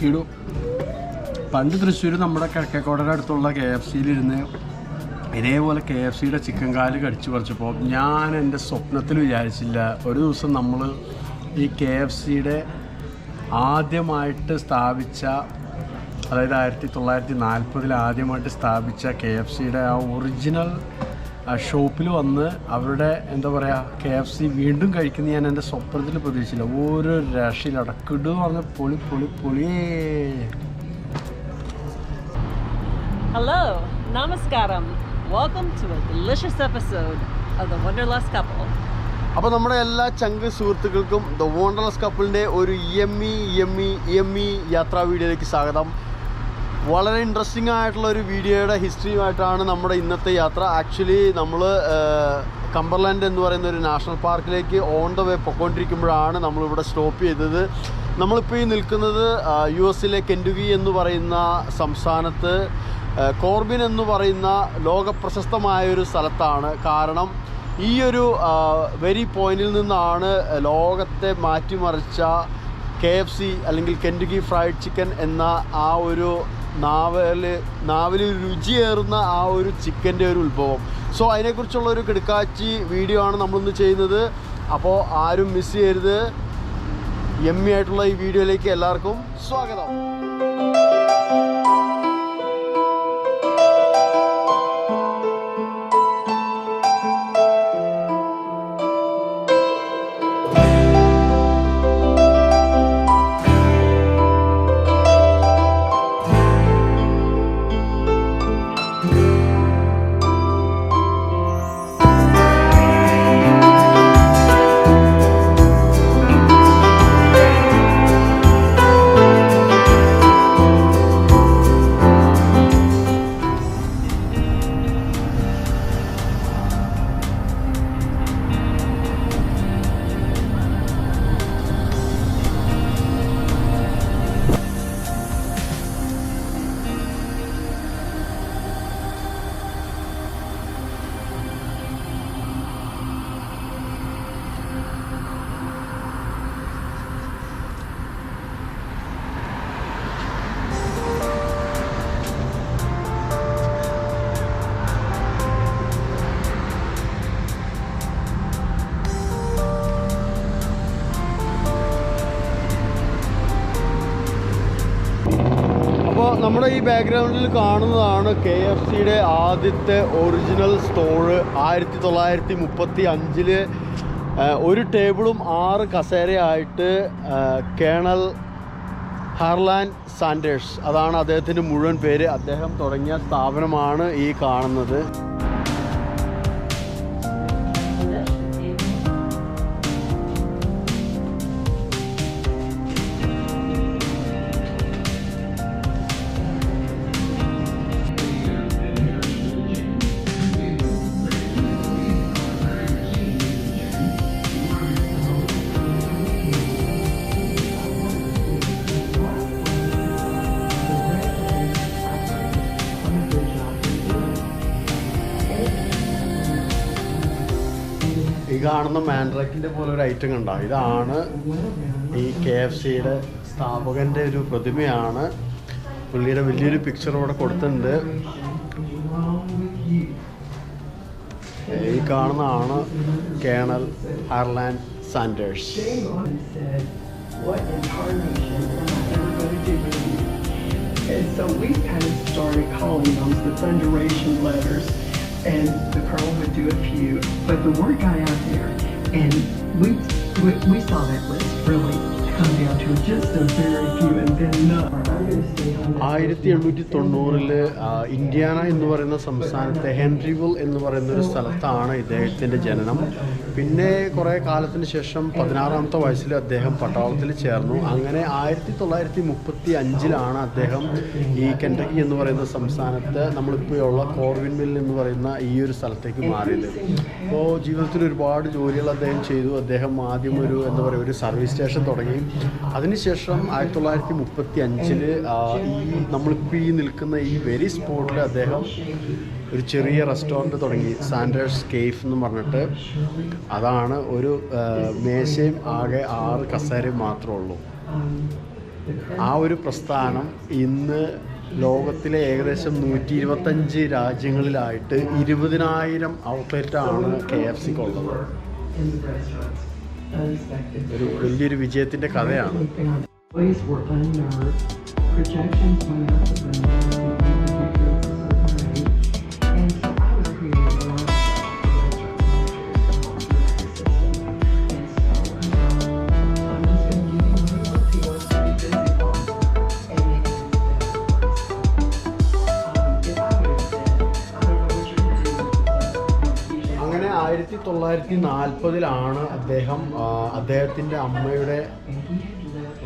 കിടു. പണ്ട് തൃശ്ശൂർ നമ്മുടെ കിഴക്കേക്കോടയുടെ അടുത്തുള്ള KFCയിലിരുന്ന് ഇതേപോലെ KFCയുടെ ചിക്കൻ കാല് കടിച്ചു പറിച്ചപ്പോൾ ഞാൻ എൻ്റെ സ്വപ്നത്തിൽ വിചാരിച്ചില്ല ഒരു ദിവസം നമ്മൾ ഈ KFCയുടെ ആദ്യമായിട്ട് സ്ഥാപിച്ച, അതായത് 1940 ആദ്യമായിട്ട് സ്ഥാപിച്ച KFCയുടെ ആ ഒറിജിനൽ ഷോപ്പിൽ വന്ന് അവരുടെ എന്താ പറയുക KFC വീണ്ടും കഴിക്കുന്ന ഞാൻ എൻ്റെ സ്വപ്നത്തിൽ പ്രതീക്ഷിച്ചില്ല. ഓരോ രക്ഷയിലട കിടുന്ന് പറഞ്ഞ പൊളി പൊളി പൊളിയേ. Hello, namaskaram. Welcome to a delicious episode of the Wanderlust Couple. അപ്പോൾ നമ്മുടെ എല്ലാ ചങ്ക് സുഹൃത്തുക്കൾക്കും ദ വണ്ടർലെസ് കപ്പിളിൻ്റെ ഒരു യമ്മി യാത്രാ വീഡിയോയിലേക്ക് സ്വാഗതം. വളരെ ഇൻട്രസ്റ്റിംഗ് ആയിട്ടുള്ള ഒരു വീഡിയോയുടെ ഹിസ്റ്ററിയുമായിട്ടാണ് നമ്മുടെ ഇന്നത്തെ യാത്ര. ആക്ച്വലി നമ്മൾ കംബർലാൻഡ് എന്ന് പറയുന്ന ഒരു നാഷണൽ പാർക്കിലേക്ക് ഓൺ ദ വേ പൊയ്ക്കൊണ്ടിരിക്കുമ്പോഴാണ് നമ്മളിവിടെ സ്റ്റോപ്പ് ചെയ്തത്. നമ്മളിപ്പോൾ ഈ നിൽക്കുന്നത് US കെൻറ്റുക്കി എന്ന് പറയുന്ന സംസ്ഥാനത്ത് കോർബിൻ എന്ന് പറയുന്ന ലോകപ്രശസ്തമായൊരു സ്ഥലത്താണ്. കാരണം ഈ ഒരു വെരി പോയിന്റിൽ നിന്നാണ് ലോകത്തെ മാറ്റിമറിച്ച KFC അല്ലെങ്കിൽ കെൻറ്റുക്കി ഫ്രൈഡ് ചിക്കൻ എന്ന ആ ഒരു നാവിൽ രുചിയേറുന്ന ആ ഒരു ചിക്കൻ്റെ ഒരു ഉത്ഭവം. സോ അതിനെക്കുറിച്ചുള്ള ഒരു കിടക്കാച്ചി വീഡിയോ ആണ് നമ്മളിന്ന് ചെയ്യുന്നത്. അപ്പോൾ ആരും മിസ് ചെയ്യരുത്. യമ്മി ആയിട്ടുള്ള ഈ വീഡിയോയിലേക്ക് എല്ലാവർക്കും സ്വാഗതം. നമ്മുടെ ഈ ബാക്ക്ഗ്രൗണ്ടിൽ കാണുന്നതാണ് KFCയുടെ ആദ്യത്തെ ഒറിജിനൽ സ്റ്റോറ്. 1935 ഒരു ടേബിളും 6 കസേരയായിട്ട് കേണൽ ഹാർലാൻഡ് സാൻഡേഴ്സ്, അതാണ് അദ്ദേഹത്തിൻ്റെ മുഴുവൻ പേര്. അദ്ദേഹം തുടങ്ങിയ സ്ഥാപനമാണ് ഈ കാണുന്നത്. ഈ കാണുന്ന മാൻഡ്രക്കിൻ്റെ പോലെ ഒരു ഐറ്റം കണ്ടോ, ഇതാണ് ഈ KFCയുടെ സ്ഥാപകൻ്റെ ഒരു പ്രതിമയാണ്. പുള്ളിയുടെ വലിയൊരു പിക്ചർ ഇവിടെ കൊടുത്തിട്ടുണ്ട്. ഈ കാണുന്നതാണ് colonel Harland Sanders. And so we kind of started calling those the Thunderation letters, and the Colonel would do a few, but the word got out there, and we saw that list really come down to just a very few, and then none. 1890 Indiana എന്ന് പറയുന്ന സംസ്ഥാനത്തെ ഹെൻറിവിൽ എന്ന് പറയുന്ന ഒരു സ്ഥലത്താണ് ഇദ്ദേഹത്തിൻ്റെ ജനനം. പിന്നെ കുറേ കാലത്തിന് ശേഷം 16-ാമത്തെ വയസ്സിൽ അദ്ദേഹം പട്ടാളത്തിൽ ചേർന്നു. അങ്ങനെ 1935 അദ്ദേഹം ഈ കെൻറ്റക്കി എന്ന് പറയുന്ന സംസ്ഥാനത്ത് നമ്മളിപ്പോഴുള്ള കോർബിൻ മിൽ എന്ന് പറയുന്ന ഈ ഒരു സ്ഥലത്തേക്ക് മാറിയത്. അപ്പോൾ ജീവിതത്തിൽ ഒരുപാട് ജോലികൾ അദ്ദേഹം ചെയ്തു. അദ്ദേഹം ആദ്യം ഒരു സർവീസ് സ്റ്റേഷൻ തുടങ്ങി. അതിനുശേഷം 1935 ഈ നമ്മളിപ്പോൾ ഈ നിൽക്കുന്ന ഈ വെരി സ്പോട്ടിൽ അദ്ദേഹം ഒരു ചെറിയ റെസ്റ്റോറൻറ്റ് തുടങ്ങി, സാൻഡേഴ്സ് കേഫ് എന്ന് പറഞ്ഞിട്ട്. അതാണ് ഒരു മേശയും ആകെ 6 കസേരയും മാത്രമേ ഉള്ളൂ. ആ ഒരു പ്രസ്ഥാനം ഇന്ന് ലോകത്തിലെ ഏകദേശം 125 രാജ്യങ്ങളിലായിട്ട് 20,000 ഔട്ട്ലെറ്റാണ് KFCക്കുള്ളത്. ഒരു വലിയൊരു വിജയത്തിൻ്റെ കഥയാണ്. അങ്ങനെ 1940 അദ്ദേഹത്തിൻ്റെ അമ്മയുടെ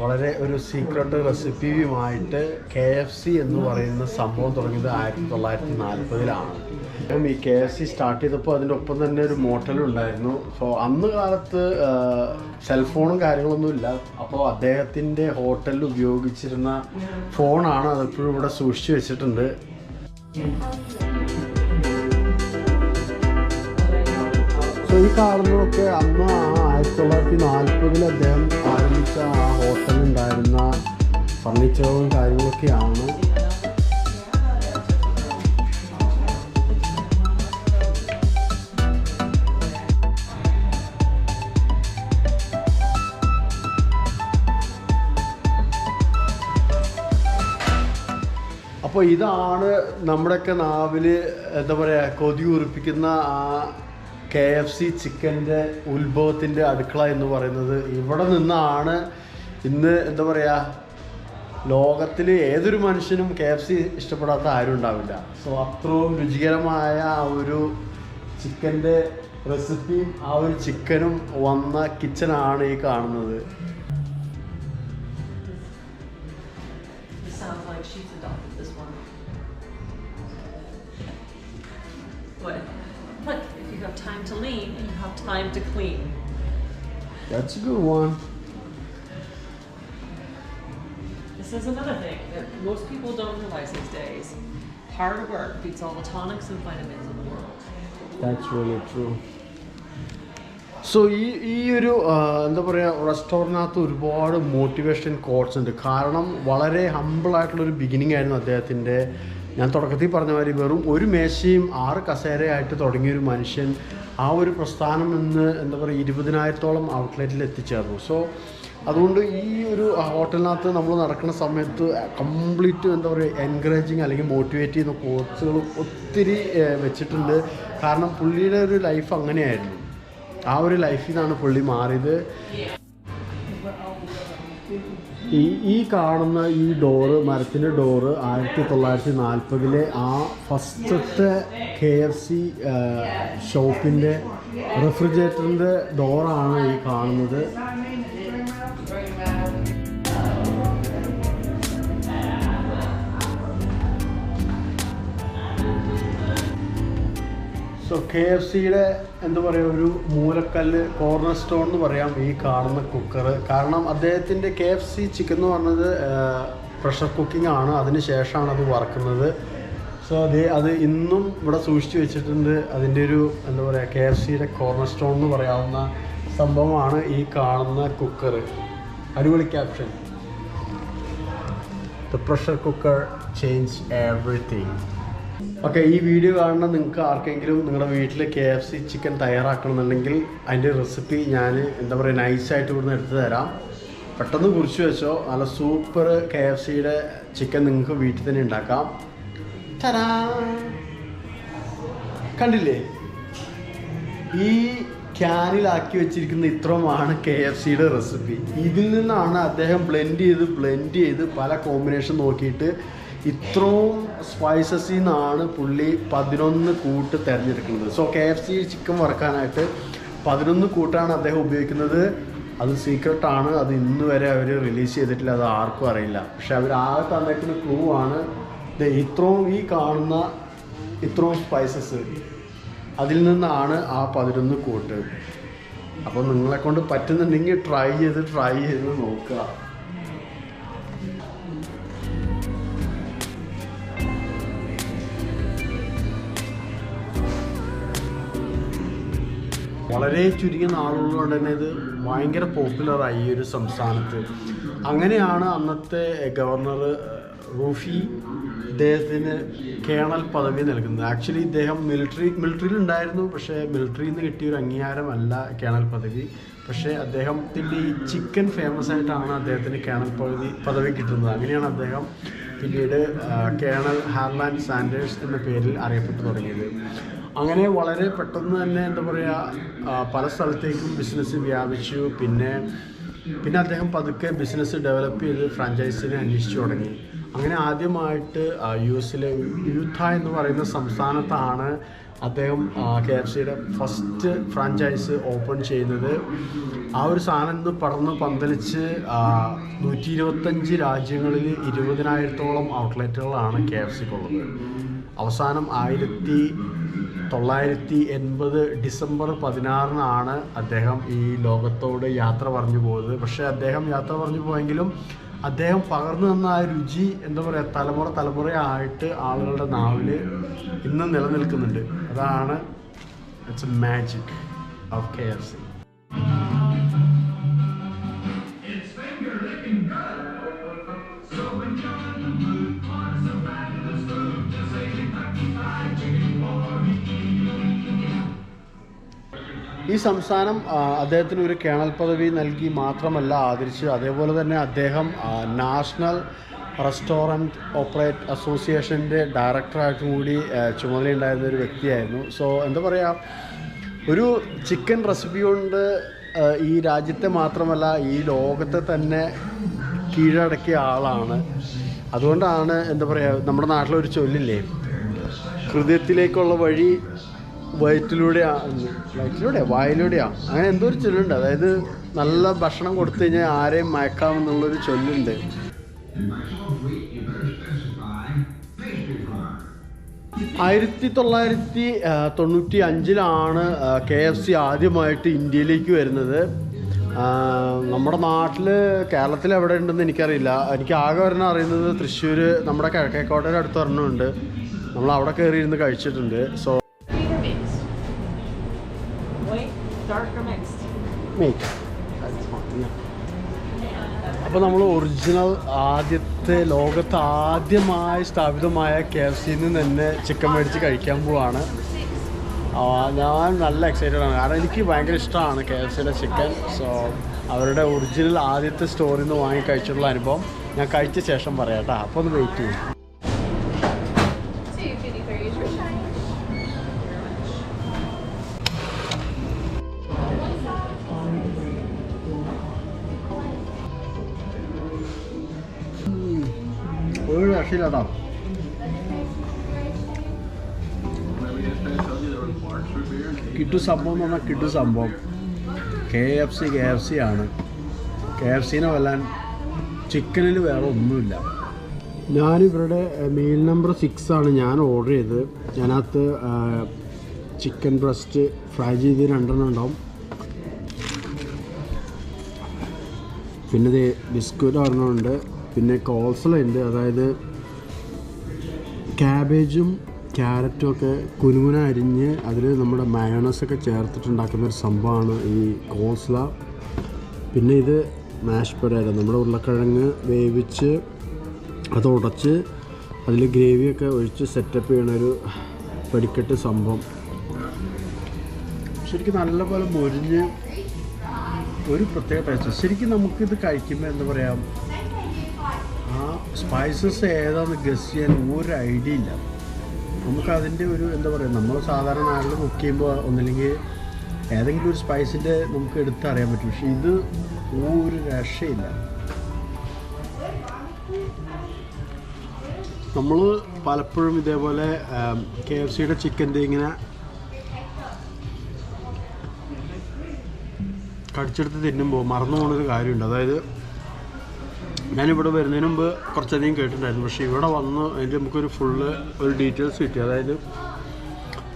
വളരെ ഒരു സീക്രട്ട് റെസിപ്പിയുമായിട്ട് KFC എന്ന് പറയുന്ന സംഭവം തുടങ്ങിയത് 1940 ഈ KFC സ്റ്റാർട്ട് ചെയ്തപ്പോൾ അതിൻ്റെ ഒപ്പം തന്നെ ഒരു മോട്ടലും ഉണ്ടായിരുന്നു. സോ അന്ന് കാലത്ത് സെൽഫോണും കാര്യങ്ങളൊന്നും ഇല്ല. അപ്പോൾ അദ്ദേഹത്തിൻ്റെ ഹോട്ടലിൽ ഉപയോഗിച്ചിരുന്ന ഫോണാണ് അതെപ്പോഴും ഇവിടെ സൂക്ഷിച്ചു വെച്ചിട്ടുണ്ട്. സോ ഈ കാണുന്നതൊക്കെ അന്ന് 1940 അദ്ദേഹം ആരംഭിച്ച ആ ഹോട്ടലുണ്ടായിരുന്ന ഫർണിച്ചറും കാര്യങ്ങളൊക്കെയാണ്. അപ്പോൾ ഇതാണ് നമ്മുടെയൊക്കെ നാവിൽ എന്താ പറയുക കൊതി ഉറപ്പിക്കുന്ന ആ KFC ചിക്കൻ്റെ ഉത്ഭവത്തിൻ്റെ അടുക്കള എന്ന് പറയുന്നത്. ഇവിടെ നിന്നാണ് ഇന്ന് എന്താ പറയുക ലോകത്തിൽ ഏതൊരു മനുഷ്യനും KFC ഇഷ്ടപ്പെടാത്ത ആരും ഉണ്ടാവില്ല. സോ അത്രയും രുചികരമായ ആ ഒരു ചിക്കൻ്റെ റെസിപ്പിയും ആ ഒരു ചിക്കനും വന്ന കിച്ചനാണ് ഈ കാണുന്നത്. Look, if you have time to lean, you have time to clean. That's a good one. This is another thing that most people don't realize these days. Hard work beats all the tonics and vitamins in the world. That's really true. So ഈ ഒരു എന്താ പറയുക റെസ്റ്റോറൻറ്റിനകത്ത് ഒരുപാട് motivation quotes ഉണ്ട്. കാരണം വളരെ ഹമ്പിളായിട്ടുള്ളൊരു beginning ആയിരുന്നു അദ്ദേഹത്തിൻ്റെ. ഞാൻ തുടക്കത്തിൽ പറഞ്ഞ മാതിരി വെറും ഒരു മേശയും 6 കസേരയായിട്ട് തുടങ്ങിയൊരു മനുഷ്യൻ ആ ഒരു പ്രസ്ഥാനം ഇന്ന് എന്താ പറയുക 20,000-ഓളം ഔട്ട്ലെറ്റിൽ എത്തിച്ചേർന്നു. സോ അതുകൊണ്ട് ഈ ഒരു ഹോട്ടലിനകത്ത് നമ്മൾ നടക്കുന്ന സമയത്ത് കംപ്ലീറ്റ് എന്താ പറയുക എൻകറേജിങ് അല്ലെങ്കിൽ മോട്ടിവേറ്റ് ചെയ്യുന്ന കോഴ്സുകൾ ഒത്തിരി വെച്ചിട്ടുണ്ട്. കാരണം പുള്ളിയുടെ ഒരു ലൈഫ് അങ്ങനെയായിരുന്നു. ആ ഒരു ലൈഫിൽ നിന്നാണ് പുള്ളി മാറിയത്. ഈ കാണുന്ന ഈ ഡോറ് മരത്തിൻ്റെ ഡോറ് 1940 ആ ഫസ്റ്റത്തെ KFC ഷോപ്പിൻ്റെ റെഫ്രിജറേറ്ററിൻ്റെ ഡോറാണ് ഈ കാണുന്നത്. സോ KFCയുടെ എന്താ പറയുക ഒരു മൂലക്കല്ല് കോർണർ സ്റ്റോൺ എന്ന് പറയാം ഈ കാണുന്ന കുക്കർ. കാരണം അദ്ദേഹത്തിൻ്റെ KFC ചിക്കൻ എന്ന് പറഞ്ഞത് പ്രഷർ കുക്കിംഗ് ആണ്. അതിന് ശേഷമാണ് അത് വറക്കുന്നത്. സോ അത് ഇന്നും ഇവിടെ സൂക്ഷിച്ചു വെച്ചിട്ടുണ്ട്. അതിൻ്റെ ഒരു എന്താ പറയുക KFCയുടെ കോർണർ സ്റ്റോൺ എന്ന് പറയാവുന്ന സംഭവമാണ് ഈ കാണുന്ന കുക്കർ. അടിപൊളി caption. The pressure cooker change everything. Okay, ഈ വീഡിയോ കാണുന്ന നിങ്ങൾക്ക് ആർക്കെങ്കിലും നിങ്ങളുടെ വീട്ടിൽ KFC ചിക്കൻ തയ്യാറാക്കണമെന്നുണ്ടെങ്കിൽ അതിൻ്റെ റെസിപ്പി ഞാൻ എന്താ പറയുക നൈസായിട്ട് ഇവിടുന്ന് എടുത്ത് തരാം. പെട്ടെന്ന് കുറിച്ച് വെച്ചോ. നല്ല സൂപ്പർ KFCയുടെ ചിക്കൻ നിങ്ങൾക്ക് വീട്ടിൽ തന്നെ ഉണ്ടാക്കാം. കണ്ടില്ലേ, ഈ ക്യാനിലാക്കി വെച്ചിരിക്കുന്ന ഇത്രയുമാണ് KFCയുടെ റെസിപ്പി. ഇതിൽ നിന്നാണ് അദ്ദേഹം ബ്ലെൻഡ് ചെയ്ത് പല കോമ്പിനേഷൻ നോക്കിയിട്ട് ഇത്രയും സ്പൈസസിൽ നിന്നാണ് പുള്ളി 11 കൂട്ട് തിരഞ്ഞെടുക്കുന്നത്. സോ KFC ചിക്കൻ വറക്കാനായിട്ട് 11 കൂട്ടാണ് അദ്ദേഹം ഉപയോഗിക്കുന്നത്. അത് സീക്രട്ടാണ്. അത് ഇന്ന് വരെ അവർ റിലീസ് ചെയ്തിട്ടില്ല. അത് ആർക്കും അറിയില്ല. പക്ഷെ അവർ ആകെ തന്നേക്കുന്ന ക്ലൂ ആണ് ഇത്രയും ഈ കാണുന്ന ഇത്രയും സ്പൈസസ് അതിൽ നിന്നാണ് ആ 11 കൂട്ട്. അപ്പോൾ നിങ്ങളെക്കൊണ്ട് പറ്റുന്നുണ്ടെങ്കിൽ ട്രൈ ചെയ്ത് നോക്കുക. വളരെ ചുരുങ്ങിയ നാളുകൾ കൊണ്ട് തന്നെ ഇത് ഭയങ്കര പോപ്പുലറായി ഈ ഒരു സംസ്ഥാനത്ത്. അങ്ങനെയാണ് അന്നത്തെ ഗവർണർ റൂഫി ഇദ്ദേഹത്തിന് കേണൽ പദവി നൽകുന്നത്. ആക്ച്വലി ഇദ്ദേഹം മിലിറ്ററിയിലുണ്ടായിരുന്നു, പക്ഷേ മിലിറ്ററിയിൽ നിന്ന് കിട്ടിയൊരു അംഗീകാരമല്ല കേണൽ പദവി. പക്ഷേ അദ്ദേഹത്തിൻ്റെ ഈ ചിക്കൻ ഫേമസ് ആയിട്ടാണ് അദ്ദേഹത്തിന് കേണൽ പദവി കിട്ടുന്നത്. അങ്ങനെയാണ് അദ്ദേഹം പിന്നീട് കേണൽ ഹാർലാൻഡ് സാൻഡേഴ്സ് എന്ന പേരിൽ അറിയപ്പെട്ടു തുടങ്ങിയത്. അങ്ങനെ വളരെ പെട്ടെന്ന് തന്നെ എന്താ പറയുക, പല സ്ഥലത്തേക്കും ബിസിനസ് വ്യാപിച്ചു. പിന്നെ അദ്ദേഹം പതുക്കെ ബിസിനസ് ഡെവലപ്പ് ചെയ്ത് ഫ്രാഞ്ചൈസിനെ അന്വേഷിച്ചു തുടങ്ങി. അങ്ങനെ ആദ്യമായിട്ട് US-ലെ യൂത്ത എന്ന് പറയുന്ന സംസ്ഥാനത്താണ് അദ്ദേഹം KFCയുടെ ഫസ്റ്റ് ഫ്രാഞ്ചൈസ് ഓപ്പൺ ചെയ്യുന്നത്. ആ ഒരു സാധനം ഇന്ന് പടർന്ന് പന്തലിച്ച് 125 രാജ്യങ്ങളിൽ 20,000-ഓളം ഔട്ട്ലെറ്റുകളാണ് KFCക്കുള്ളത്. അവസാനം 1980 ഡിസംബർ 16 അദ്ദേഹം ഈ ലോകത്തോട് യാത്ര പറഞ്ഞു പോകുന്നത്. പക്ഷേ അദ്ദേഹം യാത്ര പറഞ്ഞു പോയെങ്കിലും അദ്ദേഹം പകർന്നു തന്ന ആ രുചി എന്താ പറയുക, തലമുറയായിട്ട് ആളുകളുടെ നാവിൽ ഇന്നും നിലനിൽക്കുന്നുണ്ട്. അതാണ് it's A magic of KFC. ഈ സംസ്ഥാനം അദ്ദേഹത്തിന് ഒരു കേണൽ പദവി നൽകി മാത്രമല്ല ആദരിച്ച്, അതേപോലെ തന്നെ അദ്ദേഹം നാഷണൽ റെസ്റ്റോറൻറ്റ് ഓപ്പറേറ്റ് അസോസിയേഷൻ്റെ ഡയറക്ടറായിട്ടും കൂടി ചുമതലയുണ്ടായിരുന്ന ഒരു വ്യക്തിയായിരുന്നു. സോ എന്താ പറയുക, ഒരു ചിക്കൻ റെസിപ്പി കൊണ്ട് ഈ രാജ്യത്തെ മാത്രമല്ല ഈ ലോകത്തെ തന്നെ കീഴടക്കിയ ആളാണ്. അതുകൊണ്ടാണ് എന്താ പറയുക, നമ്മുടെ നാട്ടിലൊരു ചൊല്ലില്ലേ, ഹൃദയത്തിലേക്കുള്ള വഴി വായിലൂടെയാണ്, അങ്ങനെ എന്തോ ഒരു ചൊല്ലുണ്ട്. അതായത് നല്ല ഭക്ഷണം കൊടുത്തു കഴിഞ്ഞാൽ ആരെയും മയക്കാമെന്നുള്ളൊരു ചൊല്ലുണ്ട്. 1995 KFC ആദ്യമായിട്ട് ഇന്ത്യയിലേക്ക് വരുന്നത്. നമ്മുടെ നാട്ടിൽ, കേരളത്തിൽ എവിടെ ഉണ്ടെന്ന് എനിക്കറിയില്ല. എനിക്ക് ആകെ ഒരെണ്ണം അറിയുന്നത് തൃശ്ശൂർ നമ്മുടെ കിഴക്കേക്കോട്ടയുടെ അടുത്ത് ഒരെണ്ണമുണ്ട്. നമ്മൾ അവിടെ കയറിയിരുന്ന് കഴിച്ചിട്ടുണ്ട്. സോ അപ്പോൾ നമ്മൾ ഒറിജിനൽ ലോകത്ത് ആദ്യമായി സ്ഥാപിതമായ KFCയിൽ നിന്ന് തന്നെ ചിക്കൻ മേടിച്ച് കഴിക്കാൻ പോവാണ്. ഞാൻ നല്ല എക്സൈറ്റഡ് ആണ്, കാരണം എനിക്ക് ഭയങ്കര ഇഷ്ടമാണ് KFCയുടെ ചിക്കൻ. സോ അവരുടെ ഒറിജിനൽ ആദ്യത്തെ സ്റ്റോറിൽ നിന്ന് വാങ്ങി കഴിച്ചിട്ടുള്ള അനുഭവം ഞാൻ കഴിച്ച ശേഷം പറയാം കേട്ടോ. അപ്പോൾ ഒന്ന് വെയിറ്റ് ചെയ്യും. ഒരു രക്ഷയില്ലാട്ടോ. കിട്ടു സംഭവം എന്ന് പറഞ്ഞാൽ കിട്ടു സംഭവം. KFC ആണ്. KFCനെ വല്ലാൻ ചിക്കനിൽ വേറെ ഒന്നുമില്ല. ഞാനിവരുടെ മീൽ നമ്പർ 6 ആണ് ഞാൻ ഓർഡർ ചെയ്തത്. അതിനകത്ത് ചിക്കൻ ബ്രസ്റ്റ് ഫ്രൈ ചെയ്ത് 2 ഉണ്ടാവും. പിന്നെ ഇത് ബിസ്ക്കുറ്റ് ഒരെണ്ണമുണ്ട്. പിന്നെ കോൾസ്ല ഉണ്ട്, അതായത് ക്യാബേജും ക്യാരറ്റും ഒക്കെ കുനുകുന അരിഞ്ഞ് അതിൽ നമ്മുടെ മയോണൈസൊക്കെ ചേർത്തിട്ടുണ്ടാക്കുന്ന ഒരു സംഭവമാണ് ഈ കോൾസ്ല. പിന്നെ ഇത് മാഷ് പൊട്ടാറ്റോ, നമ്മുടെ ഉരുളക്കിഴങ്ങ് വേവിച്ച് അത് ഉടച്ച് അതിൽ ഗ്രേവിയൊക്കെ ഒഴിച്ച് സെറ്റപ്പ് ചെയ്യണൊരു വെടിക്കെട്ട് സംഭവം. ശരിക്കും നല്ലപോലെ മൊരിഞ്ഞ് ഒരു പ്രത്യേക ടേസ്റ്റ്. ശരിക്കും നമുക്കിത് കഴിക്കുമ്പോൾ എന്താ പറയുക, ആ സ്പൈസസ് ഏതാണെന്ന് ഗസ് ചെയ്യാൻ ഒരു ഐഡിയ ഇല്ല. നമുക്കതിൻ്റെ ഒരു എന്താ പറയുക, നമ്മൾ സാധാരണ നാട്ടിൽ കുക്ക് ചെയ്യുമ്പോൾ ഒന്നില്ലെങ്കിൽ ഏതെങ്കിലും ഒരു സ്പൈസിൻ്റെ നമുക്ക് എടുത്തറിയാൻ പറ്റും. പക്ഷെ ഇത് ഒരു രക്ഷയില്ല. നമ്മൾ പലപ്പോഴും ഇതേപോലെ KFCയുടെ ചിക്കൻ്റെ ഇങ്ങനെ കടിച്ചെടുത്ത് തിന്നുമ്പോൾ മറന്നു പോകുന്നൊരു കാര്യമുണ്ട്. അതായത് ഞാനിവിടെ വരുന്നതിന് മുമ്പ് കുറച്ചധികം കേട്ടിട്ടുണ്ടായിരുന്നു, പക്ഷേ ഇവിടെ വന്ന് അതിൻ്റെ നമുക്കൊരു ഒരു ഡീറ്റെയിൽസ് കിട്ടി. അതായത്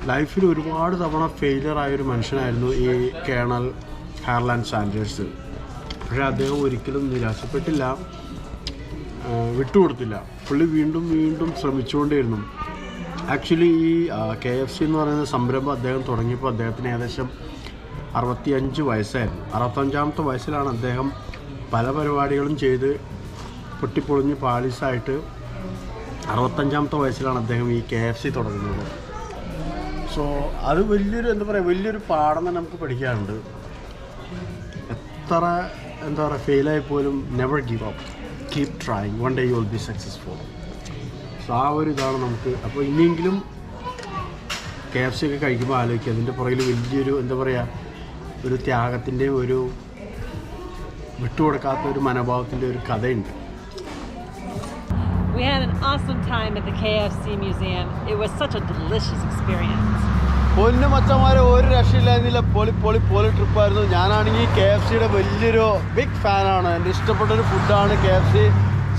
ലൈഫിൽ ഒരുപാട് തവണ ഫെയിലിയറായൊരു മനുഷ്യനായിരുന്നു ഈ കേണൽ ഹാർലാൻഡ് സാൻഡേഴ്സ്. പക്ഷേ അദ്ദേഹം ഒരിക്കലും നിരാശപ്പെട്ടില്ല, വിട്ടുകൊടുത്തില്ല. പുള്ളി വീണ്ടും വീണ്ടും ശ്രമിച്ചുകൊണ്ടേയിരുന്നു. ആക്ച്വലി ഈ KFC എന്ന് പറയുന്ന സംരംഭം അദ്ദേഹം തുടങ്ങിയപ്പോൾ അദ്ദേഹത്തിന് ഏകദേശം 65 വയസ്സായിരുന്നു. 65-ാമത്തെ വയസ്സിലാണ് അദ്ദേഹം പല പരിപാടികളും ചെയ്ത് പൊട്ടിപ്പൊളിഞ്ഞ് പാളിസായിട്ട് 65ാമത്തെ വയസ്സിലാണ് അദ്ദേഹം ഈ KFC തുടങ്ങുന്നത്. സോ അത് വലിയൊരു എന്താ പറയുക വലിയൊരു പാഠം തന്നെ നമുക്ക് പഠിക്കാറുണ്ട്. എത്ര എന്താ പറയുക ഫെയിലായി പോലും never give up, keep trying, one day you will be successful. So ആ ഒരു ഇതാണ് നമുക്ക്. അപ്പോൾ ഇനിയെങ്കിലും KFC ഒക്കെ കഴിക്കുമ്പോൾ ആലോചിക്കുക, അതിൻ്റെ പുറകിൽ വലിയൊരു എന്താ പറയുക ഒരു ത്യാഗത്തിൻ്റെ ഒരു വിട്ടുകൊടുക്കാത്ത ഒരു മനോഭാവത്തിൻ്റെ ഒരു കഥയുണ്ട്. We had an awesome time at the KFC museum. It was such a delicious experience. പൊന്നു മച്ചന്മാരെ ഒരു രക്ഷയില്ലായിരുന്നില്ല, പൊളി ട്രിപ്പായിരുന്നു. ഞാനാണെങ്കിൽ KFCയുടെ വലിയൊരു ബിഗ് ഫാനാണ്. എൻ്റെ ഇഷ്ടപ്പെട്ടൊരു ഫുഡാണ് KFC.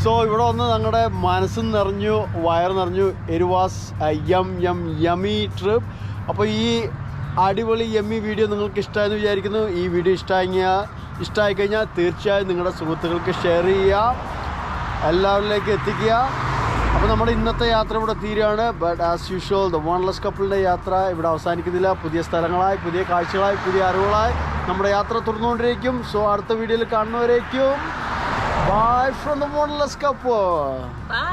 സോ ഇവിടെ വന്ന് ഞങ്ങളുടെ മനസ്സും നിറഞ്ഞു, വയറ് നിറഞ്ഞു. It was yummy trip. അപ്പോൾ ഈ അടിപൊളി യമ്മി വീഡിയോ നിങ്ങൾക്ക് ഇഷ്ടമായെന്ന് വിചാരിക്കുന്നു. ഈ വീഡിയോ ഇഷ്ടമായി കഴിഞ്ഞാൽ തീർച്ചയായും നിങ്ങളുടെ സുഹൃത്തുക്കൾക്ക് ഷെയർ ചെയ്യുക, എല്ലാവരിലേക്ക് എത്തിക്കുക. അപ്പോൾ നമ്മുടെ ഇന്നത്തെ യാത്ര ഇവിടെ തീരുകയാണ്. ബട്ട് ആസ് യൂഷ്വൽ ദ വൺലെസ് കപ്പിളിൻ്റെ യാത്ര ഇവിടെ അവസാനിക്കുന്നില്ല. പുതിയ സ്ഥലങ്ങളായി, പുതിയ കാഴ്ചകളായി, പുതിയ അറിവുകളായി നമ്മുടെ യാത്ര തുടർന്നുകൊണ്ടിരിക്കും. സോ അടുത്ത വീഡിയോയിൽ കാണുന്നവരേക്കും bye from the wanderlust couple. Bye.